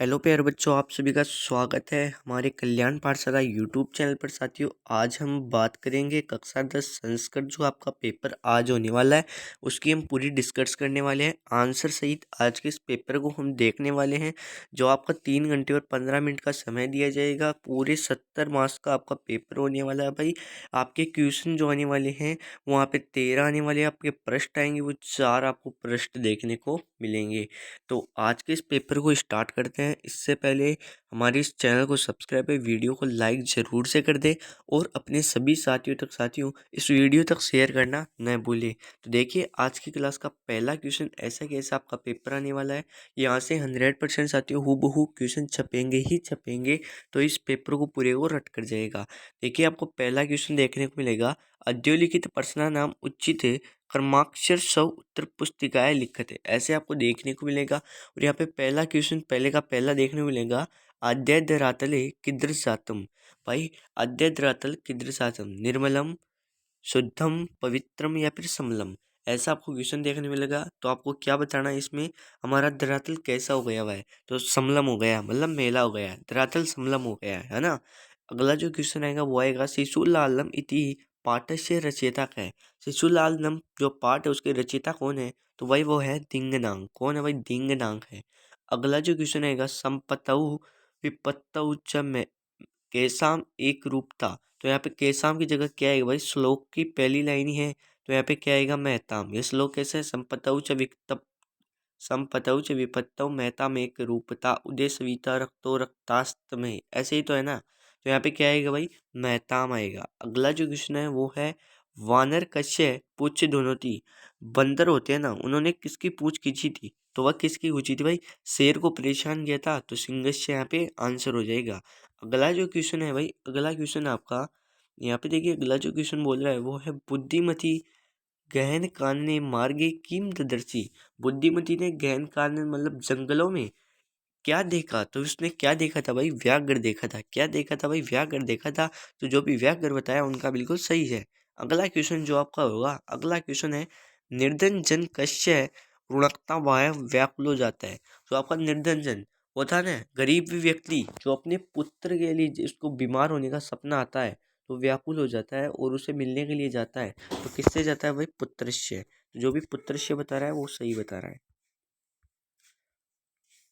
Hello प्यारे बच्चों, आप सभी का स्वागत है हमारे कल्याण पाठशाला यूट्यूब चैनल पर। साथियों, आज हम बात करेंगे कक्षा 10 संस्कृत जो आपका पेपर आज होने वाला है उसकी हम पूरी डिस्कस करने वाले हैं। आंसर सहित आज के इस पेपर को हम देखने वाले हैं जो आपका 3 घंटे और 15 मिनट का समय दिया जाएगा। पूरे 70 मार्क्स का आपका पेपर होने वाला है भाई। आपके क्वेश्चन जो आने वाले हैं वहाँ पे 13 आने वाले हैं, आपके प्रश्न आएंगे वो 4 आपको प्रश्न देखने को मिलेंगे। तो आज के इस पेपर को स्टार्ट करते हैं। इससे पहले हमारे इस चैनल को सब्सक्राइब है, वीडियो को लाइक ज़रूर से कर दे और अपने सभी साथियों इस वीडियो तक शेयर करना न भूलें। तो देखिए, आज की क्लास का पहला क्वेश्चन ऐसा कैसा आपका पेपर आने वाला है। यहाँ से 100% साथियों हूबहू क्वेश्चन छपेंगे ही छपेंगे, तो इस पेपर को पूरे को रट कर जाएगा। देखिए, आपको पहला क्वेश्चन देखने को मिलेगा, अद्योलिखित प्रश्न नाम उचित क्रमाक्षर सौ उत्तर पुस्तिकाएं लिखत है, ऐसे आपको देखने को मिलेगा। और यहाँ पे पहला क्वेश्चन पहले का पहला देखने को मिलेगा, अद्यद्रातले कीदृशातम। भाई, अद्यद्रातल कीदृशातम, निर्मलम, शुद्धम, पवित्रम या फिर समलम, ऐसा आपको क्वेश्चन देखने मिलेगा। तो आपको क्या बताना है इसमें, हमारा धरातल कैसा हो गया हुआ है, तो समलम हो गया, मतलब मेला हो गया है, धरातल समलम हो गया है ना। अगला जो क्वेश्चन आएगा वो आएगा, शिशुलालम इति पाठस्य रचयिता का है। शिशुलालम जो पाठ है उसके रचयिता कौन है, तो भाई वो है दिंगनांग। कौन है भाई, दिंगनांग है। अगला जो क्वेश्चन आएगा, संपतऊ विपत्तऊ च में केसाम एक रूपता, तो यहाँ पे केसाम की जगह क्या आएगा भाई, श्लोक की पहली लाइन ही है, तो यहाँ पे क्या आएगा, मेहताम। ये श्लोक कैसे है, संपतौ च विपत्तौ मेहताम एक रूपता उदय सविता रक्तो रक्तास्त में, ऐसे ही तो है ना। तो यहाँ पे क्या आएगा भाई, मेहताम आएगा। अगला जो क्वेश्चन है वो है, वानर कश्य पूछ दोनों थी। बंदर होते हैं ना, उन्होंने किसकी पूछ खींची थी, तो वह किसकी खींची थी भाई, शेर को परेशान किया था, तो सिंगस्य यहाँ पे आंसर हो जाएगा। अगला जो क्वेश्चन है भाई, अगला क्वेश्चन आपका यहाँ पे देखिए, अगला जो क्वेश्चन बोल रहा है वो है, बुद्धिमती गहन कानने मार्गे किम ददर्शी। बुद्धिमती ने गहन कानन मतलब जंगलों में क्या देखा, तो उसने क्या देखा था भाई, व्याघ्र देखा था। क्या देखा था भाई, व्याघ्र देखा था। तो जो भी व्याघ्र बताया उनका बिल्कुल सही है। अगला क्वेश्चन जो आपका होगा, अगला क्वेश्चन है, निर्धन जन कश्य ऋणकता वाय व्याकुल हो जाता है। तो आपका निर्धन जन वो था ना, गरीब व्यक्ति जो अपने पुत्र के लिए जिसको बीमार होने का सपना आता है तो व्याकुल हो जाता है और उसे मिलने के लिए जाता है। तो किससे जाता है भाई, पुत्र से। जो भी पुत्र से बता रहा है वो सही बता रहा है।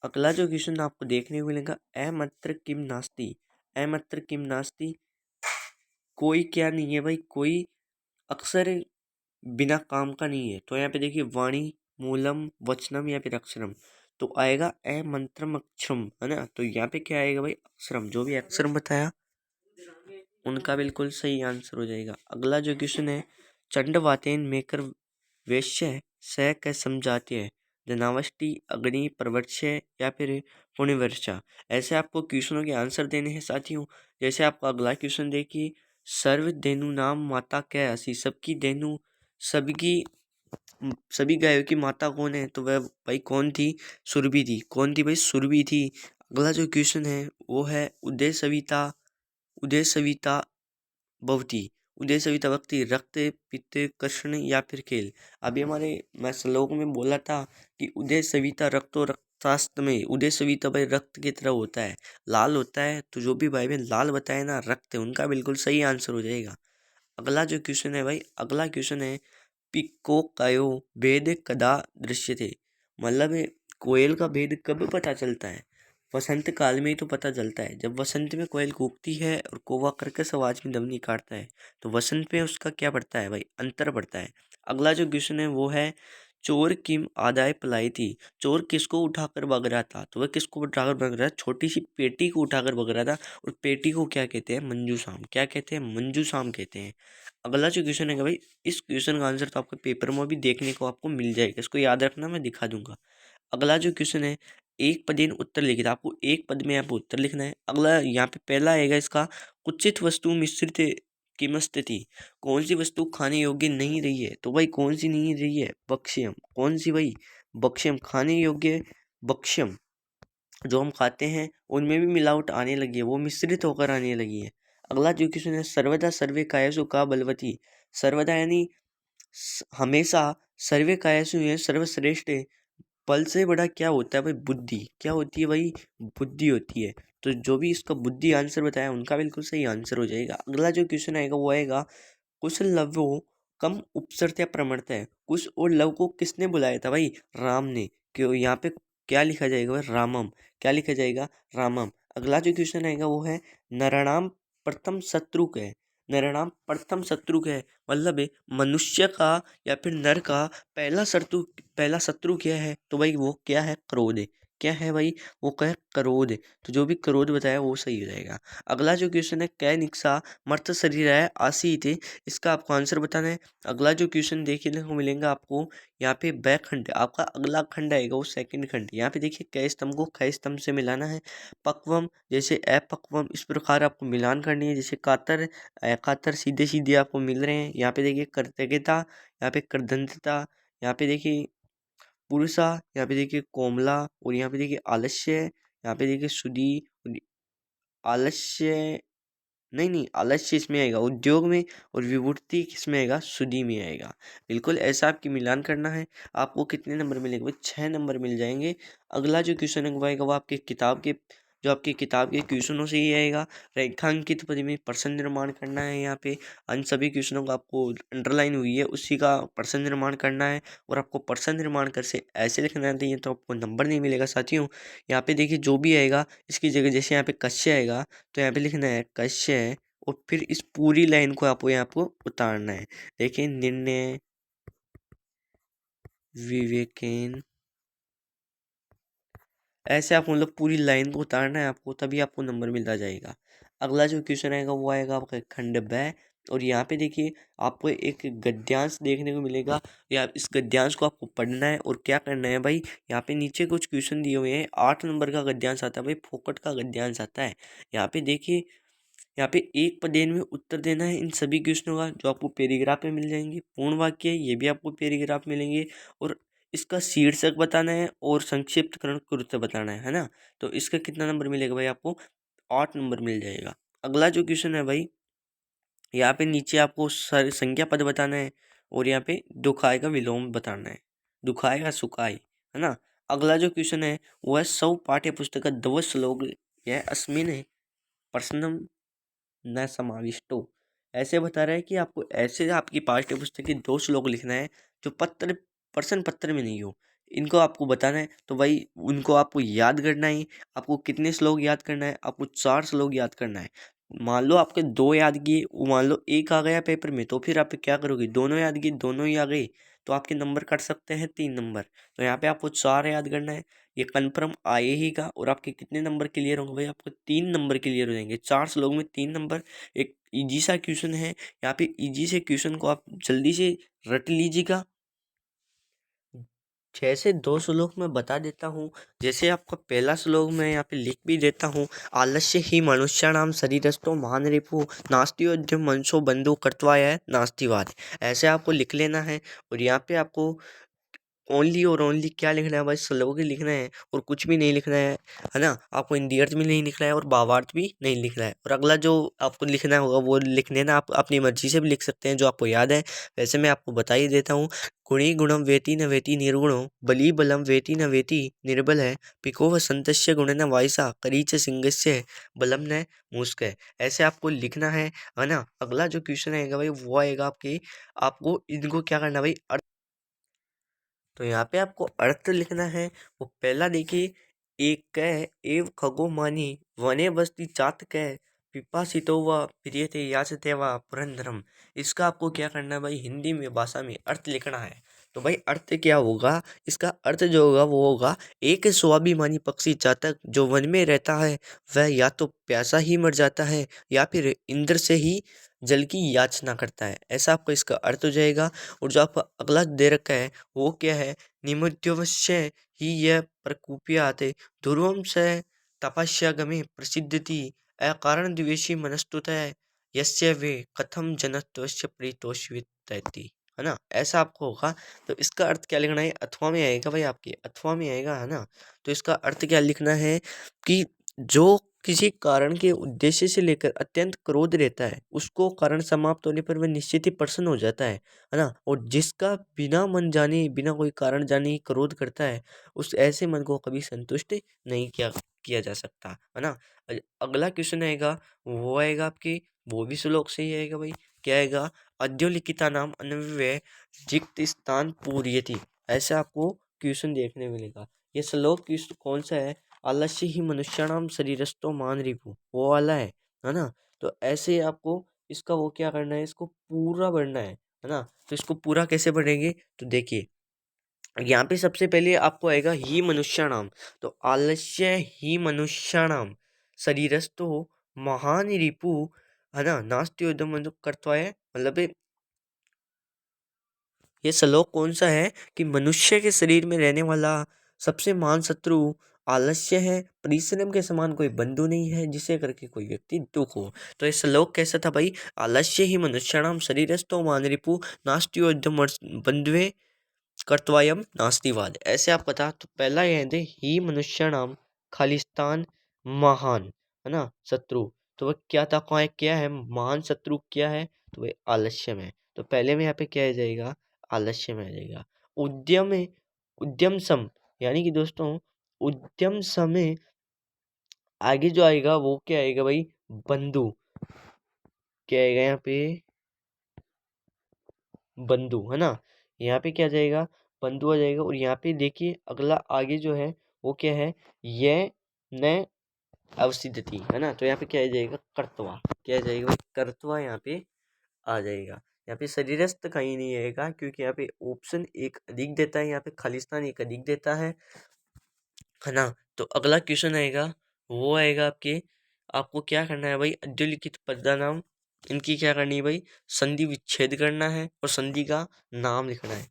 अगला जो क्वेश्चन आपको देखने को मिलेगा, अमत्र किम नास्ति। अमत्र किम नास्ति, कोई क्या नहीं है भाई, कोई अक्सर बिना काम का नहीं है। तो यहाँ पे देखिए, वाणी, मूलम, वचनम या फिर अक्षरम, तो आएगा अमंत्रम अक्षरम, है ना। तो यहाँ पे क्या आएगा भाई, अक्षरम। जो भी अक्षरम बताया उनका बिल्कुल सही आंसर हो जाएगा। अगला जो क्वेश्चन है, चंडवातेन मेकर वैश्य स क समझाते हैं, धनावष्टि अग्नि प्रवर्ष्य या फिर पुण्यवर्षा, ऐसे आपको क्वेश्चनों के आंसर देने हैं साथियों। जैसे आपका अगला क्वेश्चन देखिए, सर्व धेनु नाम माता क्या हसी, सबकी धेनु, सबकी सभी गायों की माता कौन है, तो वह भाई कौन थी, सुरभि थी। कौन थी भाई, सुरभि थी। अगला जो क्वेश्चन है वो है, उदय सविता, उदय सविता भवती, उदय सविता भक्ति रक्त पित्त कृष्ण या फिर खेल। अभी हमारे मैं श्लोक में बोला था कि उदय सविता रक्तो रक्तास्त में, उदय सविता भाई रक्त की तरह होता है, लाल होता है। तो जो भी भाई बहन लाल बताए ना, रक्त है, उनका बिल्कुल सही आंसर हो जाएगा। अगला जो क्वेश्चन है भाई, अगला क्वेश्चन है, पिको कयो भेद कदा दृश्य थे, मतलब कोयल का भेद कब पता चलता है, वसंत काल में ही तो पता चलता है। जब वसंत में कोयल कूकती है और कौवा कर्कश आवाज में ध्वनि काटता है, तो वसंत में उसका क्या पड़ता है भाई, अंतर पड़ता है। अगला जो क्वेश्चन है वो है, चोर किम आदाय पलाई थी। चोर किसको उठाकर भाग रहा था, तो वह किसको उठाकर भाग रहा था, छोटी सी पेटी को उठाकर भाग रहा था। और पेटी को क्या कहते हैं, मंजूसाम। क्या कहते हैं, मंजूसाम कहते हैं। अगला जो क्वेश्चन है भाई, इस क्वेश्चन का आंसर तो आपके पेपर में भी देखने को आपको मिल जाएगा, इसको याद रखना, मैं दिखा दूंगा। अगला जो क्वेश्चन है, एक पदेन उत्तर लिखित, आपको एक पद में यहाँ पे उत्तर लिखना है। अगला यहाँ पे पहला आएगा इसका, कुचित वस्तु मिश्रित किमस्त थी, कौन सी वस्तु खाने योग्य नहीं रही है, तो भाई कौन सी नहीं रही है, बक्ष्यम। कौन सी भाई, बक्ष्यम, खाने योग्य बक्ष्यम जो हम खाते हैं उनमें भी मिलावट आने लगी है, वो मिश्रित होकर आने लगी है। अगला जो क्वेश्चन है, सर्वदा सर्वे कायसु का बलवती। सर्वदा यानी हमेशा, सर्वे कायसु है सर्वश्रेष्ठ बल से बड़ा क्या होता है भाई? बुद्धि। क्या होती है भाई? बुद्धि होती है। तो जो भी इसका बुद्धि आंसर बताया उनका बिल्कुल सही आंसर हो जाएगा। अगला जो क्वेश्चन आएगा वो आएगा, कुश लवो कम उपसर्ग या प्रमर्त है। कुश और लव को किसने बुलाया था भाई? राम ने। क्यों? यहाँ पे क्या लिखा जाएगा भाई? रामम। क्या लिखा जाएगा? रामम। अगला जो क्वेश्चन आएगा वो है, नरणाम प्रथम शत्रु है। नरणाम प्रथम शत्रु है मतलब है मनुष्य का या फिर नर का पहला शत्रु क्या है? तो भाई वो क्या है? क्रोध है। क्या है भाई? वो क्या है? क्रोध है। तो जो भी क्रोध बताया वो सही हो जाएगा। अगला जो क्वेश्चन है, कै निक्सा मर्त शरीर है आसी थे। इसका आपको आंसर बताना है। अगला जो क्वेश्चन देखने को मिलेगा आपको, यहाँ पे बै खंड आपका अगला खंड आएगा वो सेकंड खंड। यहाँ पे देखिए कै स्तंभ को ख स्तंभ से मिलाना है। पक्वम जैसे अपक्वम इस प्रकार आपको मिलान करनी है। जैसे कातर कातर सीधे सीधे आपको मिल रहे हैं। यहाँ पे देखिए कृतज्ञता, यहाँ पे कृदंतता, यहाँ पे देखिए पुरुषा, यहाँ पे देखिए कोमला, और यहाँ पे देखिए आलस्य, यहाँ पे देखिए सुधी, आलस्य नहीं नहीं आलस्य इसमें आएगा उद्योग में, और विभूति किसमें आएगा? सुधी में आएगा। बिल्कुल ऐसा आपकी मिलान करना है। आपको कितने नंबर मिलेंगे भाई? 6 नंबर मिल जाएंगे। अगला जो क्वेश्चन है वो आएगा वो आपके किताब के, जो आपकी किताब के क्वेश्चनों से ही आएगा। रेखांकित पद में प्रश्न निर्माण करना है। यहाँ पे अन सभी क्वेश्चनों को आपको अंडरलाइन हुई है उसी का प्रश्न निर्माण करना है, और आपको प्रश्न निर्माण कर से ऐसे लिखना है तो आपको नंबर नहीं मिलेगा साथियों। यहाँ पे देखिए जो भी आएगा इसकी जगह, जैसे यहाँ पे कश्य आएगा तो यहाँ पे लिखना है कश्य, और फिर इस पूरी लाइन को आपको यहाँ पर उतारना है। देखिए निर्णय विवेकेन, ऐसे आप मतलब पूरी लाइन को उतारना है आपको, तभी आपको नंबर मिलता जाएगा। अगला जो क्वेश्चन आएगा वो आएगा आपका खंड ब, और यहाँ पे देखिए आपको एक गद्यांश देखने को मिलेगा। या इस गद्यांश को आपको पढ़ना है और क्या करना है भाई? यहाँ पे नीचे कुछ क्वेश्चन दिए हुए हैं। 8 नंबर का गद्यांश आता है भाई, फोकट का गद्यांश आता है। यहाँ पे देखिए, यहाँ पे एक पदेन में उत्तर देना है इन सभी क्वेश्चनों का, जो आपको पैराग्राफ में मिल जाएंगे। पूर्ण वाक्य ये भी आपको पैराग्राफ मिलेंगे, और इसका शीर्षक बताना है और संक्षिप्तकरण कृत्य बताना है ना। तो इसका कितना नंबर मिलेगा भाई? आपको 8 नंबर मिल जाएगा। अगला जो क्वेश्चन है भाई, यहाँ पे नीचे आपको संज्ञा पद बताना है, और यहाँ पे दुखाय का विलोम बताना है। दुखाय का सुखाय, है ना। अगला जो क्वेश्चन है वो है, सौ पाठ्य पुस्तक का दव श्लोक यह अस्मिन प्रश्नम न समाविष्टो। ऐसे बता रहा है कि आपको ऐसे आपकी पाठ्य पुस्तक की 2 श्लोक लिखना है जो प्रश्न पत्र में नहीं हो। इनको आपको बताना है। तो भाई उनको आपको याद करना है। आपको कितने श्लोक याद करना है? आपको 4 श्लोक याद करना है। मान लो आपके 2 याद किए, मान लो एक आ गया पेपर में, तो फिर आप क्या करोगे? दोनों याद किए, दोनों ही आ गए, तो आपके नंबर कट सकते हैं 3 नंबर। तो यहाँ पे आपको 4 याद करना है। ये कन्फर्म आए ही का, और आपके कितने नंबर क्लियर होंगे भाई? आपको 3 नंबर क्लियर हो जाएंगे। 4 श्लोक में 3 नंबर। एक इजी सा क्वेश्चन है। यहाँ पे इजी से क्वेश्चन को आप जल्दी से रट लीजिएगा। जैसे 2 श्लोक में बता देता हूँ। जैसे आपका पहला श्लोक मैं यहाँ पे लिख भी देता हूँ, आलस्य ही मनुष्याणाम शरीरस्थो महान रिपु नास्तियोद्यम मनसो बंधु कर्तवाय नास्तिवाद। ऐसे आपको लिख लेना है। और यहाँ पे आपको ओनली और ओनली क्या लिखना है भाई? स्लोग ही लिखना है, और कुछ भी नहीं लिखना है ना। आपको हिंदी अर्थ भी नहीं लिखना है और भावार्थ भी नहीं लिखना है। और अगला जो आपको लिखना होगा वो लिख लेना। आप अपनी मर्जी से भी लिख सकते हैं जो आपको याद है। वैसे मैं आपको बता ही देता हूँ। गुणी गुणम वेति न वेति निर्गुणो बली बलम वेति न वेति निर्बल है पिको संतस्य गुण न वायसा करीच सिंगस्य बलम न मूस्क है। ऐसे आपको लिखना है ना। अगला जो क्वेश्चन आएगा भाई वो आएगा आपके, आपको इनको क्या करना भाई? तो यहाँ पे आपको अर्थ लिखना है। वो पहला देखिए, एक कह एव खगो मानी वने बस्ती चात कह पिपासितो व प्रियते याचते व पुरंदरम। इसका आपको क्या करना है भाई? हिंदी में भाषा में अर्थ लिखना है। तो भाई अर्थ क्या होगा? इसका अर्थ जो होगा वो होगा, एक स्वाभिमानी पक्षी चातक जो वन में रहता है वह या तो प्यासा ही मर जाता है या फिर इंद्र से ही जल की याचना करता है। ऐसा आपका इसका अर्थ हो जाएगा। और जो आपका अगला दे रखा है वो क्या है? निमुद्यवश्य ही यह प्रकूप्याते ध्रुवम से तपस्या गमे प्रसिद्धति अकारण द्वेषी मनस्तुत यस्य वे कथम जनत्वस्य प्रीतोषित, है ना। ऐसा आपको होगा। तो इसका अर्थ क्या लिखना है? अथवा में आएगा भाई, आपके अथवा में आएगा, है ना। तो इसका अर्थ क्या लिखना है कि जो किसी कारण के उद्देश्य से लेकर अत्यंत क्रोध रहता है, उसको कारण समाप्त होने पर वह निश्चित ही प्रसन्न हो जाता है ना। और जिसका बिना मन जाने, बिना कोई कारण जाने ही क्रोध करता है, उस ऐसे मन को कभी संतुष्ट नहीं किया किया जा सकता, है ना। अगला क्वेश्चन आएगा, वो आएगा आपके, वो भी श्लोक से ही आएगा भाई। क्या आएगा? अद्योलिखिता नाम अन्वय जिक्त स्थान पूर्यति। ऐसे आपको क्वेश्चन देखने मिलेगा। ये श्लोक कौन सा है? आलस्य ही मनुष्याणाम शरीरस्थो मान रिपु, वो वाला है ना। तो ऐसे आपको इसका वो क्या करना है, इसको पूरा पढ़ना है ना। तो इसको पूरा कैसे पढ़ेंगे? तो देखिए, यहाँ पे सबसे पहले आपको आएगा ही मनुष्याणाम। तो आलस्य ही मनुष्याणाम शरीरस्थो महान रिपु, है ना, नास्ति उद्यम कर्तव्य। मतलब ये श्लोक कौन सा है कि मनुष्य के शरीर में रहने वाला सबसे महान शत्रु आलस्य है, परिश्रम के समान कोई बंधु नहीं है जिसे करके कोई व्यक्ति दुख हो। तो ये श्लोक कैसा था भाई? आलस्य ही मनुष्याणाम शरीरस्थो मान रिपु नास्त्योद्यम बंधुवे कर्तव्यम नास्तिवाद। ऐसे आप बता। तो पहला ये है ही मनुष्याणाम खालिस्तान महान, है ना, शत्रु। तो वह क्या था, क्या है महान शत्रु, क्या है? तो वह आलस्य में। तो पहले में यहाँ पे क्या आ जाएगा? आलस्य में आ जाएगा। उद्यम है, उद्यम सम, यानी कि दोस्तों उद्यम समय आगे जो आएगा वो क्या आएगा भाई? बंधु। क्या आएगा यहाँ पे? बंधु, है ना। यहाँ पे क्या आ जाएगा? बंधु आ जाएगा। और यहाँ पे देखिए अगला आगे जो है वो क्या है? यह न अवसिद्धति, है ना। तो यहाँ पे क्या आ जाएगा? कर्तवा। क्या आ जाएगा भाई? कर्तवा यहाँ पे आ जाएगा। यहाँ पे शरीरस्थ कहीं नहीं आएगा क्योंकि यहाँ पे ऑप्शन एक अधिक देता है, यहाँ पे खालिस्तान एक अधिक देता है ना। तो अगला क्वेश्चन आएगा, वो आएगा आपके, आपको क्या करना है भाई? अद्योलिखित पदानाम, इनकी क्या करनी है भाई? संधि विच्छेद करना है और संधि का नाम लिखना है।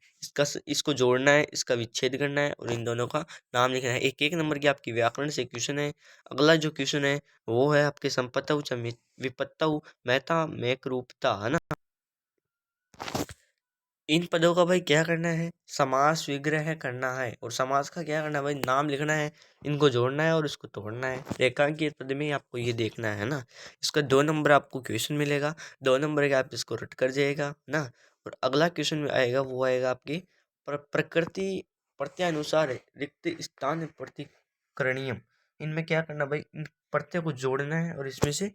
इसको जोड़ना है, इसका विच्छेद करना है और इन दोनों का नाम लिखना है। एक एक नंबर की आपकी व्याकरण से क्वेश्चन है। अगला जो क्वेश्चन है वो है आपके संपत्तौ च विपत्तौ महता मैक रूपता, है ना। इन पदों का भाई क्या करना है? समास विग्रह करना है। और समास का क्या करना है भाई? नाम लिखना है, इनको जोड़ना है और इसको तोड़ना है। रेखांकित पद में आपको ये देखना है ना। इसका 2 नंबर आपको क्वेश्चन मिलेगा, 2 नंबर का आप इसको रट कर जाएगा ना। और अगला क्वेश्चन में आएगा, वो आएगा आपकी प्रकृति प्रत्यानुसार रिक्त स्थान प्रतिकरणीयम। इनमें क्या करना भाई? इन प्रत्यय को जोड़ना है और इसमें से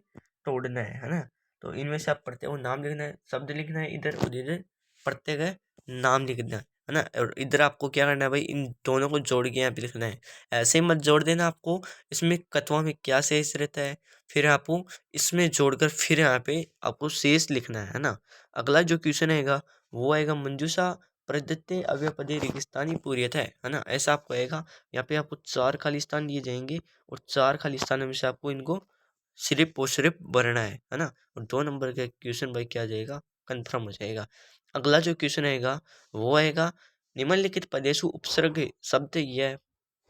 तोड़ना है ना। तो इनमें से आप प्रत्यय को नाम लिखना है, शब्द लिखना है इधर, और इधर प्रत्यय का नाम लिखना है ना। और इधर आपको क्या करना है भाई? इन दोनों को जोड़ के यहाँ पे लिखना है। ऐसे मत जोड़ देना, आपको इसमें कत्वा में क्या शेष रहता है, फिर आपको इसमें जोड़कर फिर यहाँ पे आपको शेष लिखना है ना। अगला जो क्वेश्चन आएगा वो आएगा मंजूषा प्रदत्ते अव्यपदे रेगिस्तानी पूर्यत है ना। ऐसा आपको आएगा। यहाँ पे आपको 4 खालिस्तान दिए जाएंगे और 4 खालिस्तानों में से आपको इनको सिर्फ और सिर्फ भरना है ना। और 2 नंबर का क्वेश्चन भाई क्या आ जाएगा? कंफर्म हो जाएगा। अगला जो क्वेश्चन आएगा वो आएगा, निम्नलिखित पदेषु उपसर्ग शब्द यह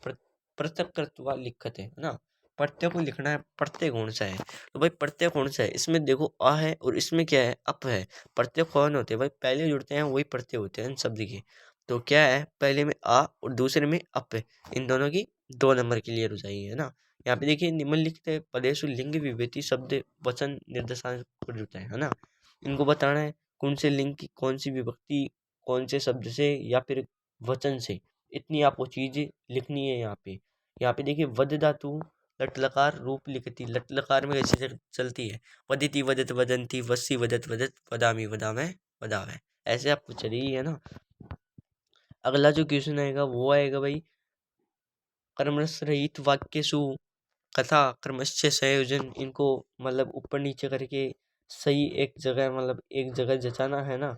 पृथक कृत्वा लिखते है ना। प्रत्यय को लिखना है, प्रत्यय कौन सा है? तो भाई प्रत्यय कौन सा है? इसमें देखो अ है और इसमें क्या है? अप है। प्रत्यय कौन होते हैं भाई? पहले जुड़ते हैं वही प्रत्यय होते हैं इन शब्द के। तो क्या है? पहले में आ और दूसरे में अप है। इन दोनों की 2 नंबर क्लियर हो जाएगी, है ना। यहाँ पे देखिए निम्नलिखित पदेषु लिंग विभेति शब्द वचन निर्देशांक जुड़ता है ना। इनको बताना है कौन से लिंग की कौन सी विभक्ति कौन से शब्द से या फिर वचन से। इतनी आपको चीजें लिखनी है यहाँ पे। यहाँ पे देखिए वद धातु लट लकार रूप लिखती, लट लकार में कैसे चलती है? वदिति वदत वदंती वस्सी वदत वदत वदामी वदामय वदावै। ऐसे आपको चलिए, है ना। अगला जो क्वेश्चन आएगा वो आएगा भाई, कर्मरस रहित वाक्य सु कथा क्रमश संयोजन। इनको मतलब ऊपर नीचे करके सही एक जगह, मतलब एक जगह जचाना है ना।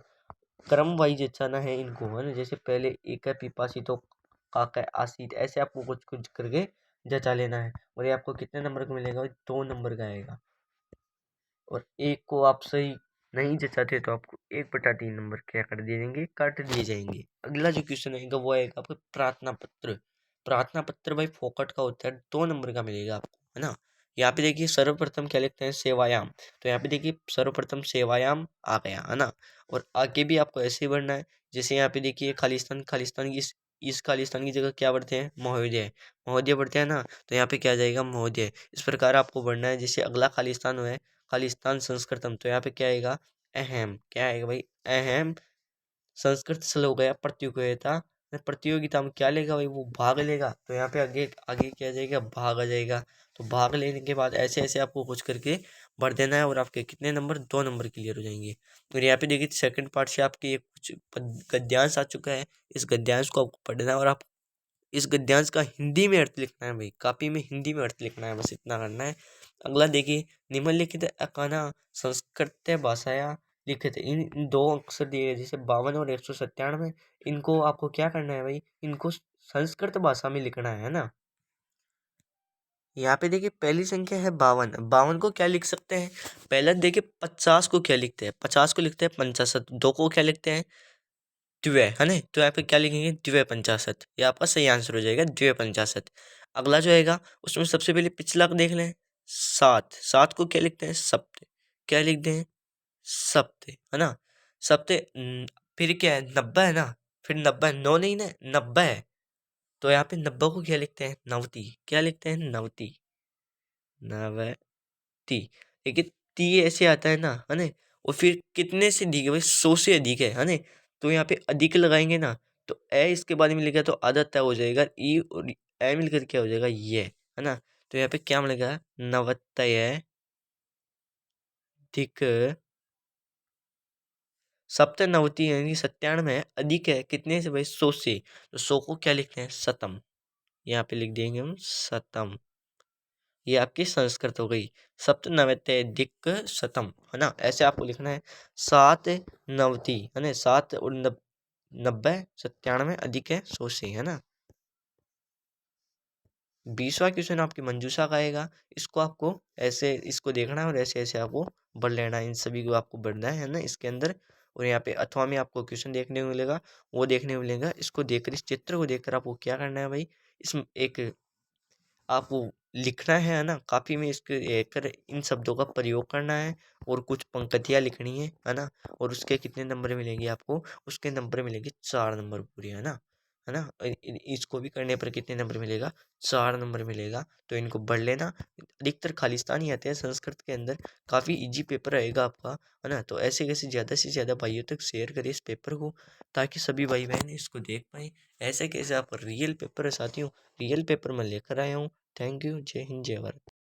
क्रम वाइज जचाना है इनको, है ना। जैसे पहले एक है पिपासी तो काका है आसित, ऐसे आपको कुछ कुछ करके जचा लेना है। और ये आपको कितने नंबर का मिलेगा? 2 नंबर का आएगा। और एक को आप सही नहीं जचाते तो आपको 1/3 नंबर क्या कर दिए जाएंगे? काट दिए जाएंगे। अगला जो क्वेश्चन आएगा वो आएगा आपको प्रार्थना पत्र। प्रार्थना पत्र भाई फोकट का होता है, 2 नंबर का मिलेगा आपको, है ना। यहाँ पे देखिए सर्वप्रथम क्या लिखते हैं? सेवायाम। तो यहाँ पे देखिए सर्वप्रथम सेवायाम आ गया, है ना। और आगे भी आपको ऐसे ही बढ़ना है। जैसे यहाँ पे देखिए खालिस्तान, खालिस्तान की इस खालिस्तान की जगह क्या पढ़ते हैं, महोदय। महोदय पढ़ते हैं ना, तो यहाँ पे क्या आ जाएगा, महोदय। इस प्रकार आपको पढ़ना है। जैसे अगला खालिस्तान है, खालिस्तान संस्कृतम, तो यहाँ पे क्या आएगा, अहम। क्या आएगा भाई, अहम। संस्कृत सल हो गया प्रतियोगिता, प्रतियोगिता में क्या लेगा भाई, वो भाग लेगा। तो यहाँ पे आगे आगे क्या आ जाएगा, भाग आ जाएगा। तो भाग लेने के बाद ऐसे ऐसे आपको कुछ करके भर देना है, और आपके कितने नंबर, 2 नंबर क्लियर हो जाएंगे। और यहाँ पे देखिए सेकंड पार्ट से आपके ये कुछ गद्यांश आ चुका है। इस गद्यांश को आपको पढ़ना है, और आप इस गद्यांश का हिंदी में अर्थ लिखना है भाई, कॉपी में हिंदी में अर्थ लिखना है, बस इतना करना है। अगला देखिए, निम्नलिखित अकाना संस्कृत भाषाया लिखित। इन दो अक्षर दिए गए, जैसे 52 और 197, इनको आपको क्या करना है भाई, इनको संस्कृत भाषा में लिखना है ना। यहाँ पे देखिए पहली संख्या है 52। 52 को क्या लिख सकते हैं, पहले देखिए 50 को क्या लिखते हैं, 50 को लिखते हैं पंचाशत। 2 को क्या लिखते हैं, द्वे, है ना। तो यहाँ पे क्या लिखेंगे, द्वे पंचाशत। ये आपका सही आंसर हो जाएगा, द्वे पंचाशत। अगला जो आएगा उसमें सबसे पहले पिछला देख लें, 7। 7 को क्या लिखते हैं, सप्त। क्या लिखते हैं, सप्त, है ना। सप्त। फिर क्या है, 90 है ना। फिर 90, 9 नहीं ना, 90 है। तो यहाँ पे 90 को क्या लिखते हैं, नवती। क्या लिखते हैं, नवती, नवती। लेकिन ती ऐसे आता है ना, है ना। और फिर कितने से अधिक है भाई, 100 से अधिक है ना। तो यहाँ पे अधिक लगाएंगे ना, तो ए इसके बाद में लिखा तो आधा तय हो जाएगा, ई और ए मिलकर क्या हो जाएगा, ये, है ना। तो यहाँ पे क्या मिलेगा, नवतय अधिक सप्त नवती, यानी 97 अधिक है कितने से भाई, 100 से। तो 100 को क्या लिखते हैं, शतम। यहाँ पे लिख देंगे हम शतम। ये आपकी संस्कृत हो गई, सप्तनवत्यधिक शतम, है ना। ऐसे आपको लिखना है, 7 नवती, है ना। 7 और 90, 97 अधिक है 100 से, है ना। 20वां क्वेश्चन आपकी मंजूषा का आएगा। इसको आपको ऐसे इसको देखना है, और ऐसे ऐसे आपको बढ़ लेना है। इन सभी को आपको बढ़ना है ना इसके अंदर। और यहाँ पे अथवा में आपको क्वेश्चन देखने को मिलेगा, वो देखने को मिलेगा। इसको देखकर, इस चित्र को देखकर आपको क्या करना है भाई, इसमें एक आपको लिखना है ना, काफी में इसके कर इन शब्दों का प्रयोग करना है, और कुछ पंक्तियाँ लिखनी है ना। और उसके कितने नंबर मिलेंगे आपको, उसके नंबर मिलेंगे 4 नंबर पूरे, है ना। है ना। इसको भी करने पर कितने नंबर मिलेगा, 4 नंबर मिलेगा। तो इनको पढ़ लेना। अधिकतर खालिस्तान ही आते हैं संस्कृत के अंदर, काफ़ी इजी पेपर रहेगा आपका, है ना। तो ऐसे कैसे ज़्यादा से ज़्यादा भाइयों तक शेयर करिए इस पेपर को, ताकि सभी भाई बहन इसको देख पाए। ऐसे कैसे आप रियल पेपर है साथियों, रियल पेपर में लेकर आया हूँ। Thank you. जय हिंद, जय भारत।